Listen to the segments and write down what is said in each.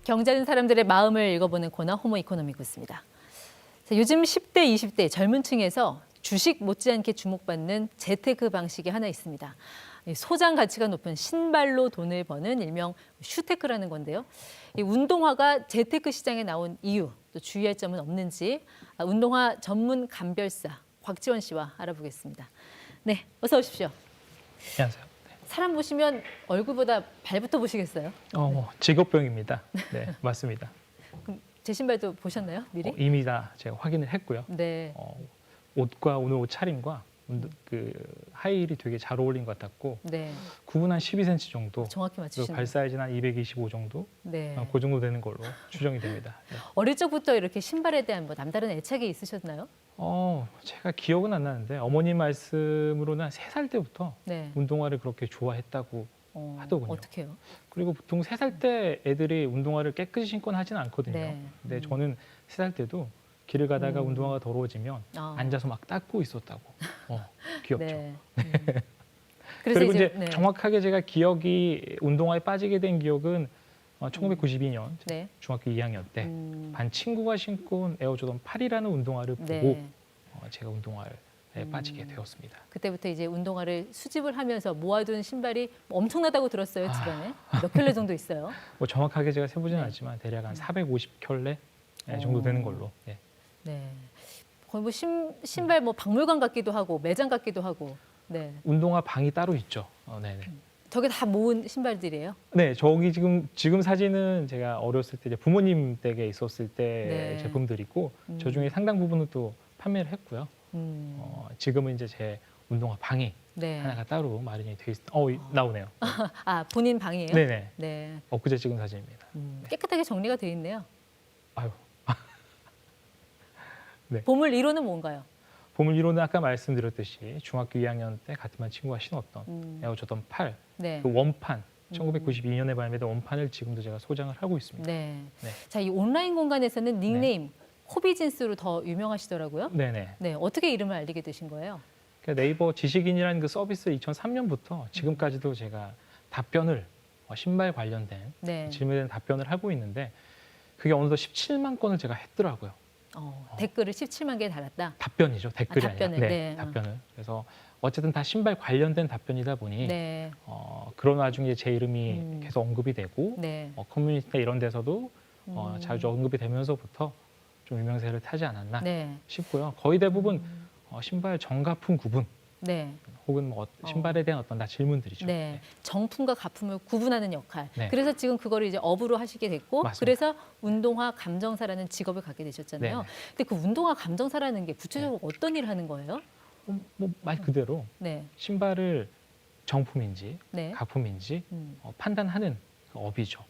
경제하는 사람들의 마음을 읽어보는 코너 호모 이코노미크스입니다. 자, 요즘 10대, 20대 젊은 층에서 주식 못지않게 주목받는 재테크 방식이 하나 있습니다. 소장 가치가 높은 신발로 돈을 버는 일명 슈테크라는 건데요. 이 운동화가 재테크 시장에 나온 이유, 또 주의할 점은 없는지 운동화 전문 감별사 곽지원 씨와 알아보겠습니다. 네, 어서 오십시오. 안녕하세요. 사람 보시면 얼굴보다 발부터 보시겠어요? 직업병입니다. 네, 맞습니다. 그럼 제 신발도 보셨나요? 미리? 이미 다 제가 확인을 했고요. 네. 옷과 오늘 옷 차림과 그 하이힐이 되게 잘 어울린 것 같았고 네. 굽은 한 12cm 정도, 정확히 그리고 맞추시네요. 발 사이즈는 한 225 정도, 네. 그 정도 되는 걸로 추정이 됩니다. 네. 어릴 적부터 이렇게 신발에 대한 뭐 남다른 애착이 있으셨나요? 제가 기억은 안 나는데 어머님 말씀으로는 한 3살 때부터 네. 운동화를 그렇게 좋아했다고 하더군요. 어떻게 해요? 그리고 보통 3살 때 애들이 운동화를 깨끗이 신거나 하지는 않거든요. 네. 근데 저는 3살 때도 길을 가다가 운동화가 더러워지면 아. 앉아서 막 닦고 있었다고. 귀엽죠. 네. 그리고 이제 네. 정확하게 제가 기억이 운동화에 빠지게 된 기억은 1992년 네. 중학교 2학년 때 반 친구가 신고 온 에어조던 8이라는 운동화를 보고 네. 제가 운동화에 빠지게 되었습니다. 그때부터 이제 운동화를 수집을 하면서 모아둔 신발이 엄청나다고 들었어요, 집안에. 몇 켤레 정도 있어요. 뭐 정확하게 제가 세보지는 네. 않지만 대략 한 450켤레 정도 되는 걸로. 네. 네. 거의 뭐 신발 뭐 박물관 같기도 하고 매장 같기도 하고. 네. 운동화 방이 따로 있죠. 네네. 저게 다 모은 신발들이에요? 네, 저기 지금 사진은 제가 어렸을 때 이제 부모님 댁에 있었을 때 네. 제품들이고 저 중에 상당 부분은 또 판매를 했고요. 지금은 이제 제 운동화 방이 네. 하나가 따로 마련이 돼 있습니다. 나오네요. 아, 본인 방이에요? 네네. 네. 엊그제 찍은 사진입니다. 깨끗하게 정리가 돼 있네요. 아유. 네. 보물 1호는 뭔가요? 보물 1호는 아까 말씀드렸듯이 중학교 2학년 때 같은 반 친구가 신었던 에어조던 8, 네. 그 원판, 1992년에 발매된 원판을 지금도 제가 소장을 하고 있습니다. 네. 네. 자, 이 온라인 공간에서는 닉네임 호비진스로 더 유명하시더라고요. 네네. 네, 어떻게 이름을 알리게 되신 거예요? 그러니까 네이버 지식인이라는 그 서비스 2003년부터 지금까지도 제가 답변을 신발 관련된 네. 질문에 대한 답변을 하고 있는데 그게 어느덧 17만 건을 제가 했더라고요. 댓글을 17만 개 달았다. 답변이죠. 댓글이 답변을, 아니라. 네. 답변을. 그래서 어쨌든 다 신발 관련된 답변이다 보니 네. 그런 와중에 제 이름이 계속 언급이 되고 네. 커뮤니티나 이런 데서도 자주 언급이 되면서부터 좀 유명세를 타지 않았나 네. 싶고요. 거의 대부분 신발 정가품 구분 네. 혹은 뭐 신발에 대한 어떤 질문들이죠. 네. 정품과 가품을 구분하는 역할. 네. 그래서 지금 그거를 이제 업으로 하시게 됐고, 맞습니다. 그래서 운동화 감정사라는 직업을 갖게 되셨잖아요. 네네. 근데 그 운동화 감정사라는 게 구체적으로 어떤 일을 하는 거예요? 뭐 말 그대로 네. 신발을 정품인지 네. 가품인지 판단하는 그 업이죠.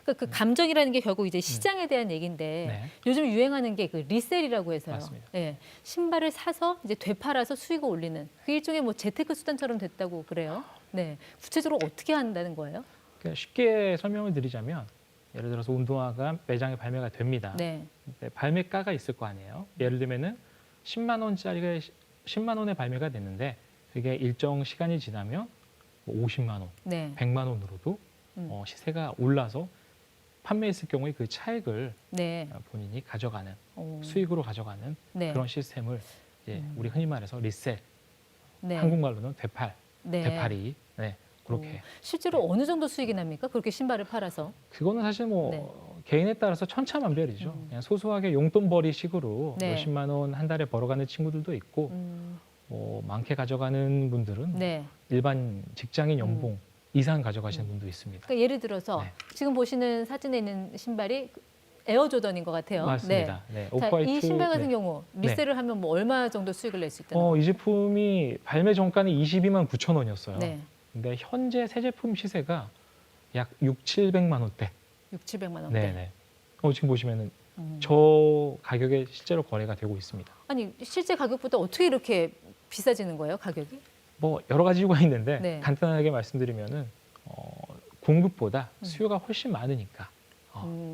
그 감정이라는 게 결국 이제 시장에 대한 얘기인데 네. 요즘 유행하는 게 그 리셀이라고 해서요. 맞습니다. 네. 신발을 사서 이제 되팔아서 수익을 올리는 그 일종의 뭐 재테크 수단처럼 됐다고 그래요. 네. 구체적으로 어떻게 한다는 거예요? 그러니까 쉽게 설명을 드리자면 예를 들어서 운동화가 매장에 발매가 됩니다. 네. 근데 발매가가 있을 거 아니에요. 예를 들면은 10만 원짜리가 10만 원에 발매가 됐는데 그게 일정 시간이 지나면 50만 원, 네. 100만 원으로도 시세가 올라서 판매했을 경우에 그 차액을 네. 본인이 가져가는 오. 수익으로 가져가는 네. 그런 시스템을 이제 우리 흔히 말해서 리셀, 네. 한국말로는 되팔, 네. 되팔이 그렇게. 실제로 어느 정도 수익이 납니까? 그렇게 신발을 팔아서? 그거는 사실 뭐 네. 개인에 따라서 천차만별이죠. 그냥 소소하게 용돈벌이식으로 네. 몇십만 원 한 달에 벌어가는 친구들도 있고 뭐 많게 가져가는 분들은 네. 일반 직장인 연봉 이상 가져가시는 분도 있습니다. 그러니까 예를 들어서 네. 지금 보시는 사진에 있는 신발이 에어조던인 것 같아요. 맞습니다. 네. 자, 오프화이트, 이 신발 같은 네. 경우 리셀을 하면 뭐 얼마 정도 수익을 낼 수 있다는 이 제품이 발매 전가는 22만 9천 원이었어요. 네. 근데 현재 새 제품 시세가 약 6, 700만 원대. 6, 700만 원대. 네네. 지금 보시면은 저 가격에 실제로 거래가 되고 있습니다. 아니 실제 가격보다 어떻게 이렇게 비싸지는 거예요, 가격이? 뭐 여러 가지 이유가 있는데 네. 간단하게 말씀드리면은 공급보다 수요가 훨씬 많으니까.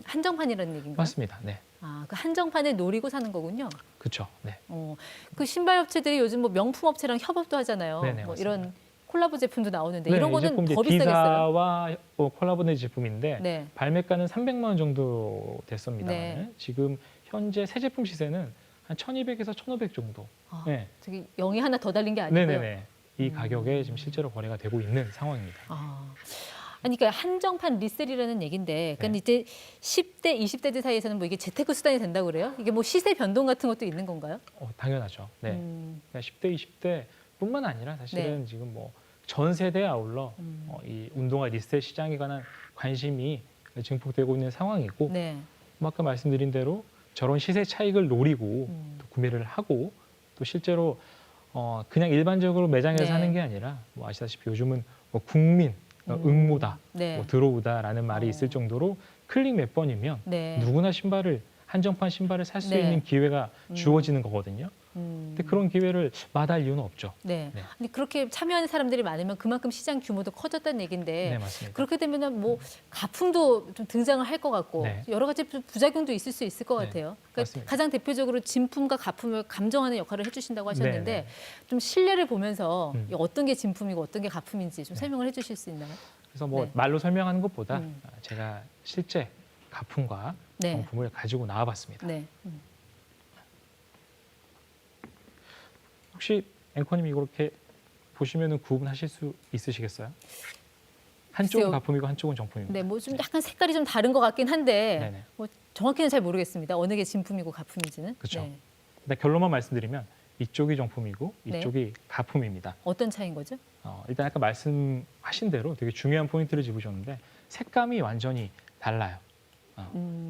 한정판이라는 얘기인가요? 맞습니다. 네. 아, 그 한정판을 노리고 사는 거군요. 그렇죠. 네. 그 신발 업체들이 요즘 뭐 명품 업체랑 협업도 하잖아요. 네네, 뭐 맞습니다. 이런 콜라보 제품도 나오는데 네, 이런 이 거는 제품 이제 더 비싸겠어요? D사와 콜라보된 제품인데 네. 발매가는 300만 원 정도 됐습니다만 네. 지금 현재 새 제품 시세는 한 1,200에서 1,500 정도. 아, 네. 저기 0이 하나 더 달린 게 아니고요. 네네네. 이 가격에 지금 실제로 거래가 되고 있는 상황입니다. 아. 아니, 그러니까 한정판 리셀이라는 얘기인데, 그러니까 네. 이제 10대, 20대들 사이에서는 뭐 이게 재테크 수단이 된다고 그래요? 이게 뭐 시세 변동 같은 것도 있는 건가요? 당연하죠. 네. 그러니까 10대, 20대뿐만 아니라 사실은 지금 뭐 전 세대에 아울러 이 운동화 리셀 시장에 관한 관심이 증폭되고 있는 상황이고, 네. 뭐 아까 말씀드린 대로 저런 시세 차익을 노리고 또 구매를 하고 또 실제로 그냥 일반적으로 매장에서 네. 사는 게 아니라 뭐 아시다시피 요즘은 뭐 국민 응모다, 네. 뭐 들어오다라는 말이 있을 정도로 클릭 몇 번이면 네. 누구나 한정판 신발을 살 수 네. 있는 기회가 주어지는 거거든요. 근데 그런 기회를 마다할 이유는 없죠. 네. 네. 아니, 그렇게 참여하는 사람들이 많으면 그만큼 시장 규모도 커졌다는 얘기인데, 네, 맞습니다. 그렇게 되면은 뭐 가품도 좀 등장을 할 것 같고 네. 여러 가지 부작용도 있을 수 있을 것 네, 같아요. 그러니까 맞습니다. 가장 대표적으로 진품과 가품을 감정하는 역할을 해주신다고 하셨는데 네, 네. 좀 신뢰를 보면서 음. 어떤 게 진품이고 어떤 게 가품인지 좀 설명을 해주실 수 있나요? 그래서 뭐 네. 말로 설명하는 것보다 제가 실제 가품과 네. 정품을 가지고 나와봤습니다. 네. 혹시 앵커님이 이렇게 보시면은 구분하실 수 있으시겠어요? 한쪽은 글쎄요. 가품이고 한쪽은 정품입니다. 네, 뭐 좀 약간 색깔이 좀 다른 것 같긴 한데 네네. 뭐 정확히는 잘 모르겠습니다. 어느 게 진품이고 가품인지는. 그렇죠. 네. 일단 결론만 말씀드리면 이쪽이 정품이고 네. 이쪽이 가품입니다. 어떤 차이인 거죠? 일단 아까 말씀하신 대로 되게 중요한 포인트를 짚으셨는데 색감이 완전히 달라요.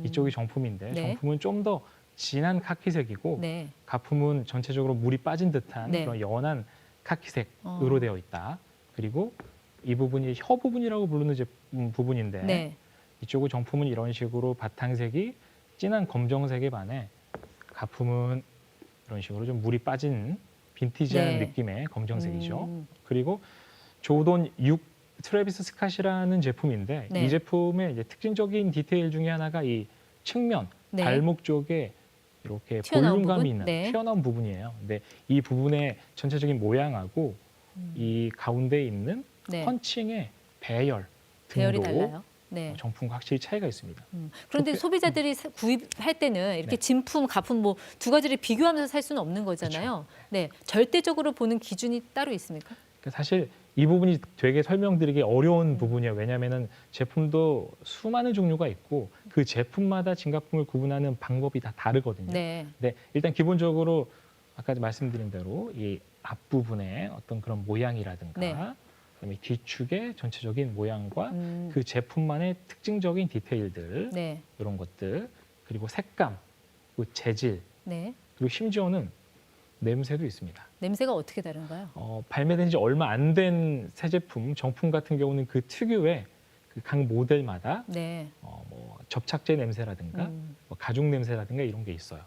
이쪽이 정품인데 네. 정품은 좀 더 진한 카키색이고 네. 가품은 전체적으로 물이 빠진 듯한 네. 그런 연한 카키색으로 되어 있다. 그리고 이 부분이 혀 부분이라고 부르는 부분인데 네. 이쪽의 정품은 이런 식으로 바탕색이 진한 검정색에 반해 가품은 이런 식으로 좀 물이 빠진 빈티지한 네. 느낌의 검정색이죠. 그리고 조던 6 트래비스 스캇이라는 제품인데 네. 이 제품의 이제 특징적인 디테일 중에 하나가 이 측면 네. 발목 쪽에 이렇게 튀어나온 볼륨감이 부분? 있는 네. 튀어나온 부분이에요. 근데 이 부분의 전체적인 모양하고 이 가운데 있는 네. 펀칭의 배열 배열이 등도 달라요. 네. 정품과 확실히 차이가 있습니다. 그런데 그렇게- 소비자들이 구입할 때는 이렇게 네. 진품, 가품 뭐 두 가지를 비교하면서 살 수는 없는 거잖아요. 네, 절대적으로 보는 기준이 따로 있습니까? 그러니까 사실 이 부분이 되게 설명드리기 어려운 부분이에요. 왜냐하면 제품도 수많은 종류가 있고 그 제품마다 진가품을 구분하는 방법이 다 다르거든요. 네, 근데 일단 기본적으로 아까 말씀드린 대로 이 앞부분의 어떤 그런 모양이라든가 네. 그다음에 뒤축의 전체적인 모양과 음, 그 제품만의 특징적인 디테일들 네, 이런 것들 그리고 색감, 그리고 재질 네. 그리고 심지어는 냄새도 있습니다. 냄새가 어떻게 다른가요? 발매된 지 얼마 안 된 새 제품, 정품 같은 경우는 그 특유의 그 각 모델마다 네, 뭐 접착제 냄새라든가 뭐 가죽 냄새라든가 이런 게 있어요.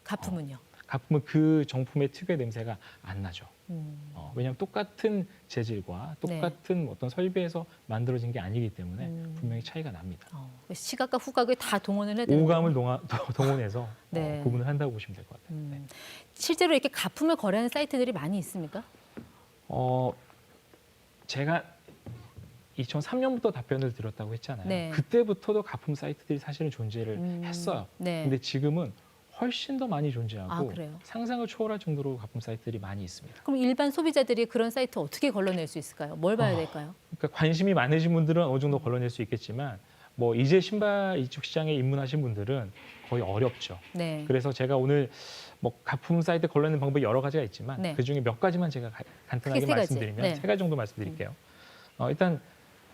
가품은요? 가끔은 그 정품의 특유의 냄새가 안 나죠. 음, 왜냐하면 똑같은 재질과 똑같은 어떤 설비에서 만들어진 게 아니기 때문에 분명히 차이가 납니다. 시각과 후각을 다 동원을 해야 되는 오감을 거군요. 동원해서 네. 구분을 한다고 보시면 될 것 같아요. 네. 실제로 이렇게 가품을 거래하는 사이트들이 많이 있습니까? 제가 2003년부터 답변을 드렸다고 했잖아요. 네. 그때부터도 가품 사이트들이 사실은 존재를 했어요. 네. 근데 지금은 훨씬 더 많이 존재하고 아, 그래요? 상상을 초월할 정도로 가품 사이트들이 많이 있습니다. 그럼 일반 소비자들이 그런 사이트 어떻게 걸러낼 수 있을까요? 뭘 봐야 될까요? 그러니까 관심이 많으신 분들은 어느 정도 걸러낼 수 있겠지만 뭐 이제 신발 이쪽 시장에 입문하신 분들은 거의 어렵죠. 네. 그래서 제가 오늘 뭐 가품 사이트 걸러내는 방법이 여러 가지가 있지만 네. 그중에 몇 가지만 제가 간단하게 크게 세 가지. 말씀드리면 네. 3가지 정도 말씀드릴게요. 일단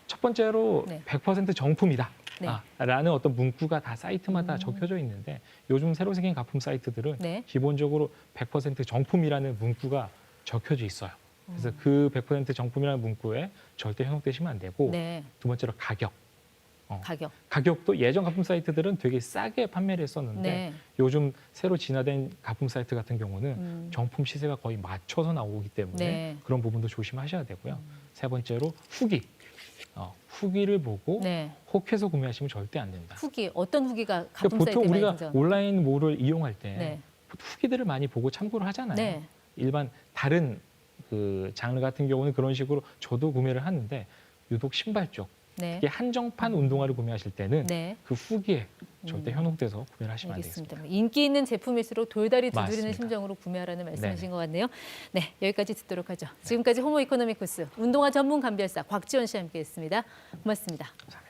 첫 번째로 네. 100% 정품이다. 네. 라는 어떤 문구가 다 사이트마다 적혀져 있는데 요즘 새로 생긴 가품 사이트들은 네. 기본적으로 100% 정품이라는 문구가 적혀져 있어요. 그래서 그 100% 정품이라는 문구에 절대 현혹되시면 안 되고 네. 두 번째로 가격. 가격. 가격도 예전 가품 사이트들은 되게 싸게 판매를 했었는데 네. 요즘 새로 진화된 가품 사이트 같은 경우는 정품 시세가 거의 맞춰서 나오기 때문에 네. 그런 부분도 조심하셔야 되고요. 세 번째로 후기. 후기를 보고 네. 혹해서 구매하시면 절대 안 된다. 후기 어떤 후기가 그러니까 가품 보통 사이트에 많이 우리가 등장합니까? 온라인 몰을 이용할 때 네. 후기들을 많이 보고 참고를 하잖아요. 네. 일반 다른 그 장르 같은 경우는 그런 식으로 저도 구매를 하는데 유독 신발 쪽 네. 특히 한정판 운동화를 구매하실 때는 네. 그 후기에 절대 현혹돼서 구매를 하시면 안 알겠습니다. 되겠습니다. 인기 있는 제품일수록 돌다리 두드리는 맞습니다. 심정으로 구매하라는 말씀이신 네네. 것 같네요. 네, 여기까지 듣도록 하죠. 지금까지 호모 이코노미쿠스 운동화 전문 감별사 곽지원 씨와 함께했습니다. 고맙습니다. 감사합니다.